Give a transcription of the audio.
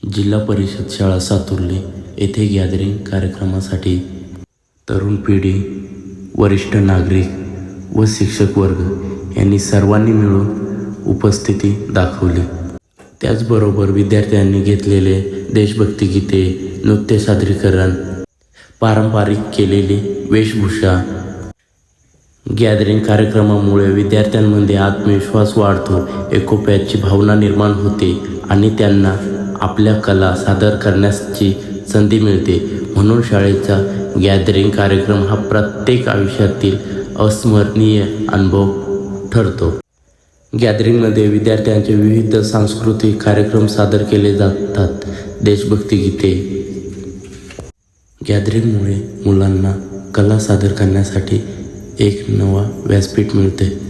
जिल्हा परिषद शाळा सातुर्ली येथे गॅदरिंग कार्यक्रमासाठी तरुण पिढी, वरिष्ठ नागरिक व शिक्षक वर्ग यांनी सर्वांनी मिळून उपस्थिती दाखवली. त्याचबरोबर विद्यार्थ्यांनी घेतलेले देशभक्ती गीते, नृत्य सादरीकरण, पारंपरिक केलेली वेशभूषा. गॅदरिंग कार्यक्रमामुळे विद्यार्थ्यांमध्ये आत्मविश्वास वाढतो, एकोप्याची भावना निर्माण होते आणि त्यांना आपल्या कला सादर करण्याची संधी मिळते. म्हणून शाळेचा गॅदरिंग कार्यक्रम हा प्रत्येक आयुष्यातील अविस्मरणीय अनुभव ठरतो. गॅदरिंगमध्ये विद्यार्थ्यांचे विविध सांस्कृतिक कार्यक्रम सादर केले जातात. देशभक्ती गीते. गॅदरिंगमुळे मुलांना कला सादर करण्यासाठी एक नवा व्यासपीठ मिळते.